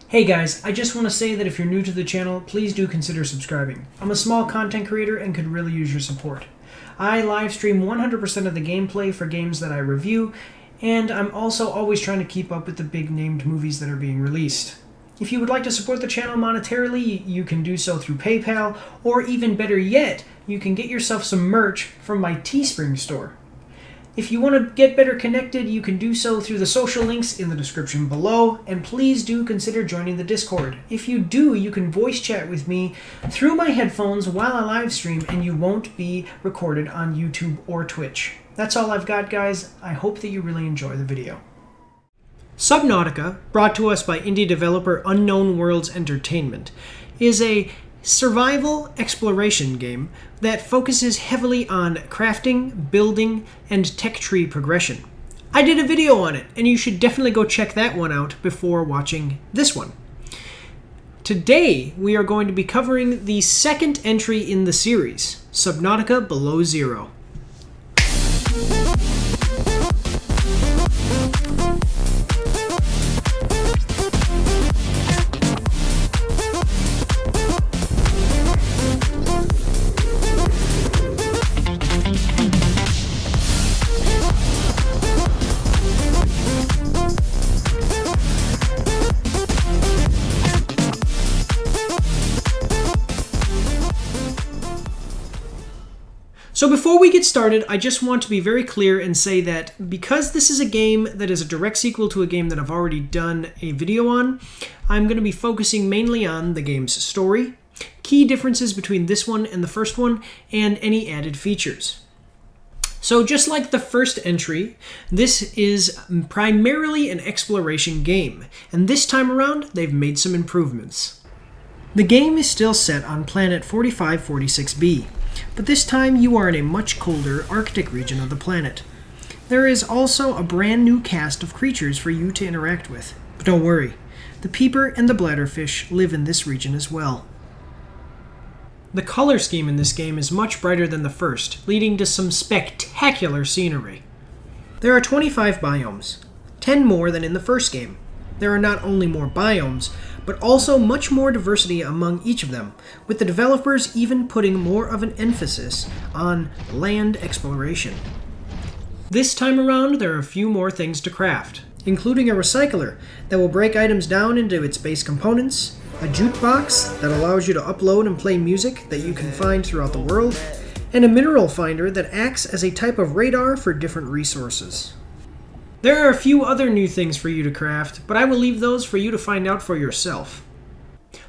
Hey guys, I just want to say that if you're new to the channel, please do consider subscribing. I'm a small content creator and could really use your support. I live stream 100% of the gameplay for games that I review, and I'm also always trying to keep up with the big named movies that are being released. If you would like to support the channel monetarily, you can do so through PayPal, or even better yet, you can get yourself some merch from my Teespring store. If you want to get better connected, you can do so through the social links in the description below, and please do consider joining the Discord. If you do, you can voice chat with me through my headphones while I live stream, and you won't be recorded on YouTube or Twitch. That's all I've got, guys. I hope that you really enjoy the video. Subnautica, brought to us by indie developer Unknown Worlds Entertainment, is a survival exploration game that focuses heavily on crafting, building, and tech tree progression. I did a video on it, and you should definitely go check that one out before watching this one. Today, we are going to be covering the second entry in the series, Subnautica Below Zero. So before we get started, I just want to be very clear and say that because this is a game that is a direct sequel to a game that I've already done a video on, I'm going to be focusing mainly on the game's story, key differences between this one and the first one, and any added features. So just like the first entry, this is primarily an exploration game, and this time around, they've made some improvements. The game is still set on planet 4546b. But this time you are in a much colder Arctic region of the planet. There is also a brand new cast of creatures for you to interact with. But don't worry, the peeper and the bladderfish live in this region as well. The color scheme in this game is much brighter than the first, leading to some spectacular scenery. There are 25 biomes, 10 more than in the first game. There are not only more biomes, but also much more diversity among each of them, with the developers even putting more of an emphasis on land exploration. This time around, there are a few more things to craft, including a recycler that will break items down into its base components, a jukebox that allows you to upload and play music that you can find throughout the world, and a mineral finder that acts as a type of radar for different resources. There are a few other new things for you to craft, but I will leave those for you to find out for yourself.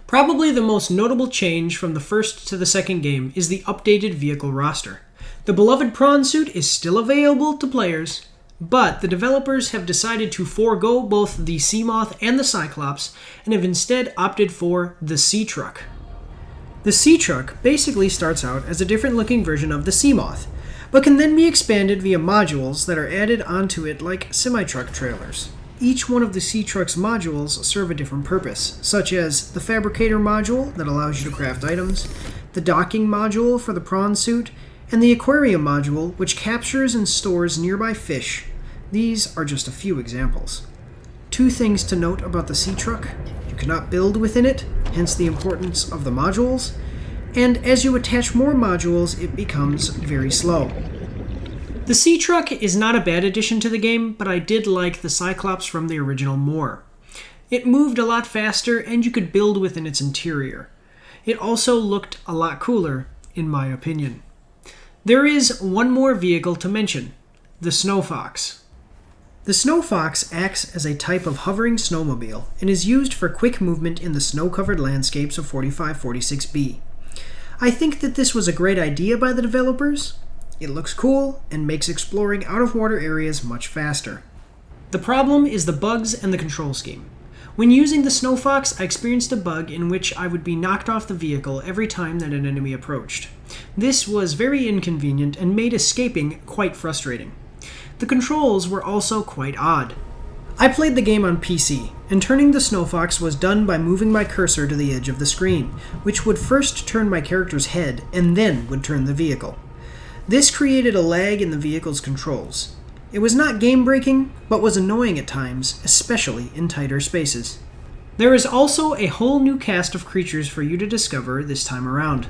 Probably the most notable change from the first to the second game is the updated vehicle roster. The beloved prawn suit is still available to players, but the developers have decided to forego both the Seamoth and the Cyclops and have instead opted for the Sea Truck. The Sea Truck basically starts out as a different looking version of the Seamoth, but can then be expanded via modules that are added onto it like semi-truck trailers. Each one of the Sea Truck's modules serve a different purpose, such as the Fabricator module that allows you to craft items, the Docking module for the prawn suit, and the Aquarium module which captures and stores nearby fish. These are just a few examples. Two things to note about the Sea Truck: you cannot build within it, hence the importance of the modules, and as you attach more modules, it becomes very slow. The Sea Truck is not a bad addition to the game, but I did like the Cyclops from the original more. It moved a lot faster, and you could build within its interior. It also looked a lot cooler, in my opinion. There is one more vehicle to mention: the Snow Fox. The Snow Fox acts as a type of hovering snowmobile, and is used for quick movement in the snow-covered landscapes of 4546b. I think that this was a great idea by the developers. It looks cool and makes exploring out-of-water areas much faster. The problem is the bugs and the control scheme. When using the Snow Fox, I experienced a bug in which I would be knocked off the vehicle every time that an enemy approached. This was very inconvenient and made escaping quite frustrating. The controls were also quite odd. I played the game on PC, and turning the Snow Fox was done by moving my cursor to the edge of the screen, which would first turn my character's head and then would turn the vehicle. This created a lag in the vehicle's controls. It was not game-breaking, but was annoying at times, especially in tighter spaces. There is also a whole new cast of creatures for you to discover this time around.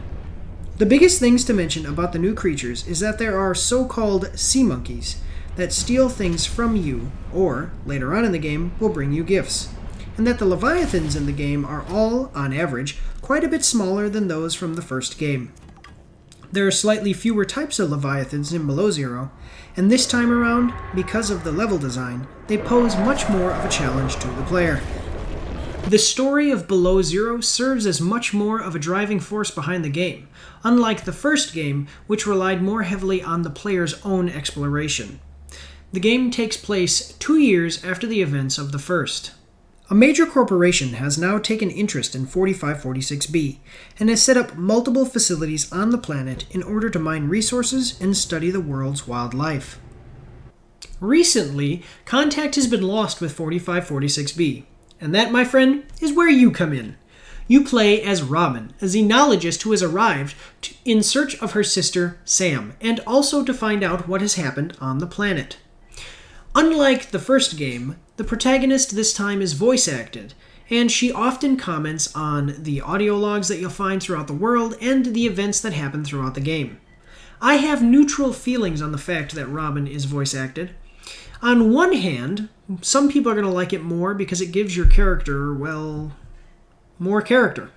The biggest things to mention about the new creatures is that there are so-called sea monkeys that steal things from you, or, later on in the game, will bring you gifts, and that the leviathans in the game are all, on average, quite a bit smaller than those from the first game. There are slightly fewer types of leviathans in Below Zero, and this time around, because of the level design, they pose much more of a challenge to the player. The story of Below Zero serves as much more of a driving force behind the game, unlike the first game, which relied more heavily on the player's own exploration. The game takes place 2 years after the events of the first. A major corporation has now taken interest in 4546b and has set up multiple facilities on the planet in order to mine resources and study the world's wildlife. Recently, contact has been lost with 4546b, and that, my friend, is where you come in. You play as Robin, a xenologist who has arrived in search of her sister, Sam, and also to find out what has happened on the planet. Unlike the first game, the protagonist this time is voice acted, and she often comments on the audio logs that you'll find throughout the world and the events that happen throughout the game. I have neutral feelings on the fact that Robin is voice acted. On one hand, some people are going to like it more because it gives your character, well, more character.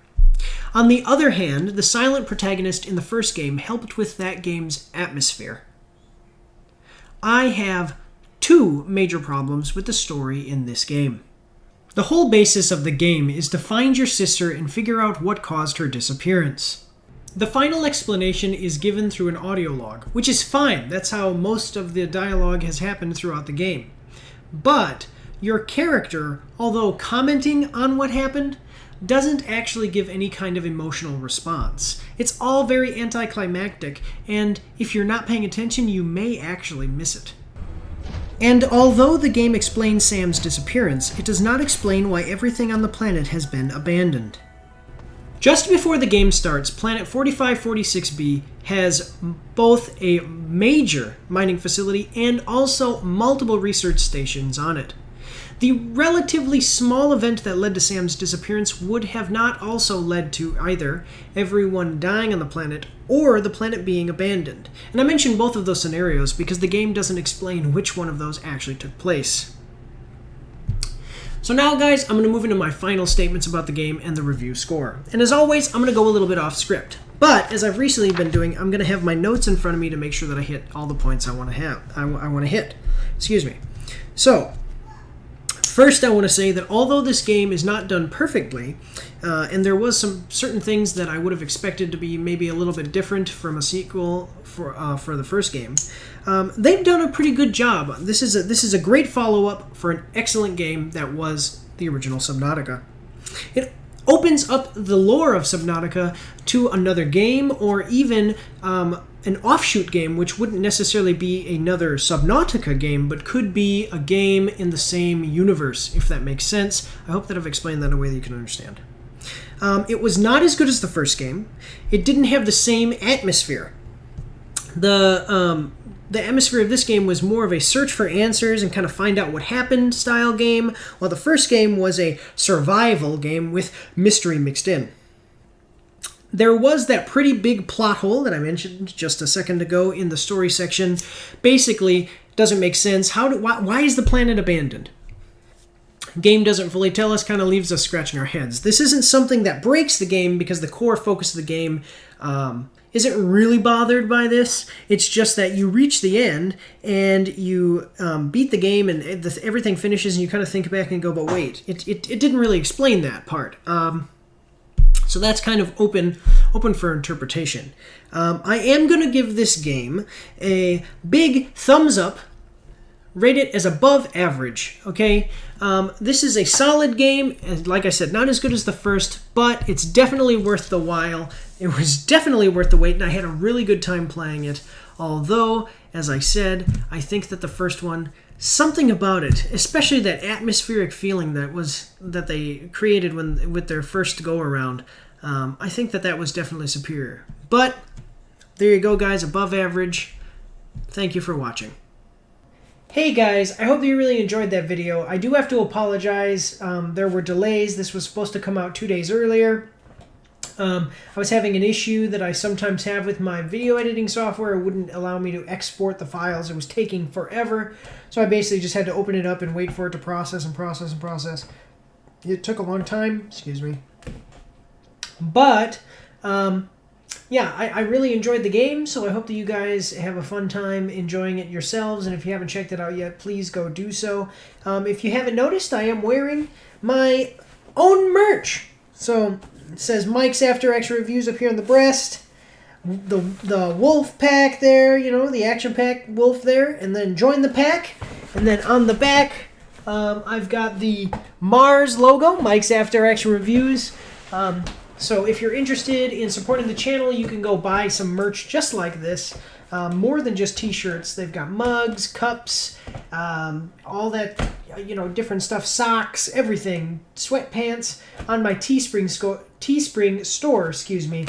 On the other hand, the silent protagonist in the first game helped with that game's atmosphere. I have 2 major problems with the story in this game. The whole basis of the game is to find your sister and figure out what caused her disappearance. The final explanation is given through an audio log, which is fine. That's how most of the dialogue has happened throughout the game. But your character, although commenting on what happened, doesn't actually give any kind of emotional response. It's all very anticlimactic, and if you're not paying attention, you may actually miss it. And although the game explains Sam's disappearance, it does not explain why everything on the planet has been abandoned. Just before the game starts, Planet 4546b has both a major mining facility and also multiple research stations on it. The relatively small event that led to Sam's disappearance would have not also led to either everyone dying on the planet or the planet being abandoned. And I mention both of those scenarios because the game doesn't explain which one of those actually took place. So now, guys, I'm going to move into my final statements about the game and the review score. And as always, I'm going to go a little bit off script. But as I've recently been doing, I'm going to have my notes in front of me to make sure that I hit all the points I want to hit. Excuse me. So, first, I want to say that although this game is not done perfectly, and there was some certain things that I would have expected to be maybe a little bit different from a sequel for the first game, they've done a pretty good job. This is a great follow-up for an excellent game that was the original Subnautica. It opens up the lore of Subnautica to another game, or even an offshoot game, which wouldn't necessarily be another Subnautica game, but could be a game in the same universe, if that makes sense. I hope that I've explained that in a way that you can understand. It was not as good as the first game. It didn't have the same atmosphere. The atmosphere of this game was more of a search for answers and kind of find out what happened style game, while the first game was a survival game with mystery mixed in. There was that pretty big plot hole that I mentioned just a second ago in the story section. Basically, doesn't make sense. Why is the planet abandoned? Game doesn't fully tell us, kind of leaves us scratching our heads. This isn't something that breaks the game because the core focus of the game isn't really bothered by this. It's just that you reach the end and you beat the game and everything finishes and you kind of think back and go, but wait, it didn't really explain that part. So that's kind of open for interpretation. I am going to give this game a big thumbs up. Rate it as above average, okay? This is a solid game, and like I said, not as good as the first, but it's definitely worth the while. It was definitely worth the wait, and I had a really good time playing it. Although, as I said, I think that the first one, something about it, especially that atmospheric feeling that they created with their first go-around, I think that was definitely superior. But, there you go, guys, above average. Thank you for watching. Hey guys, I hope that you really enjoyed that video. I do have to apologize. There were delays. This was supposed to come out 2 days earlier. I was having an issue that I sometimes have with my video editing software. It wouldn't allow me to export the files. It was taking forever. So I basically just had to open it up and wait for it to process and process and process. It took a long time. Excuse me. But, yeah, I really enjoyed the game, so I hope that you guys have a fun time enjoying it yourselves, and if you haven't checked it out yet, please go do so. If you haven't noticed, I am wearing my own merch. So, it says Mike's After Action Reviews up here on the breast, the wolf pack there, you know, the action pack wolf there, and then join the pack, and then on the back, I've got the Mars logo, Mike's After Action Reviews. So if you're interested in supporting the channel, you can go buy some merch just like this. More than just t-shirts. They've got mugs, cups, all that, you know, different stuff, socks, everything, sweatpants on my Teespring store, excuse me.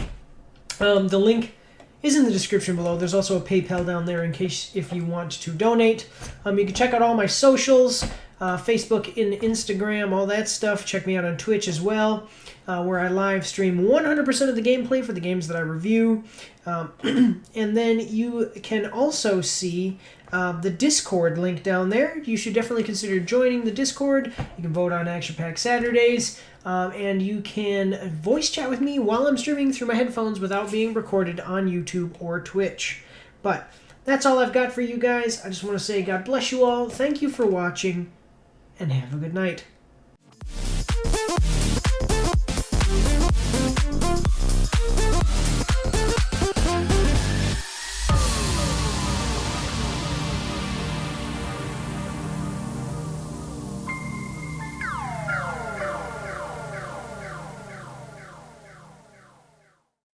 The link is in the description below. There's also a PayPal down there in case if you want to donate. You can check out all my socials, Facebook and Instagram, all that stuff. Check me out on Twitch as well, where I live stream 100% of the gameplay for the games that I review. And then you can also see the Discord link down there. You should definitely consider joining the Discord. You can vote on Action Pack Saturdays, and you can voice chat with me while I'm streaming through my headphones without being recorded on YouTube or Twitch. But that's all I've got for you guys. I just want to say God bless you all. Thank you for watching, and have a good night.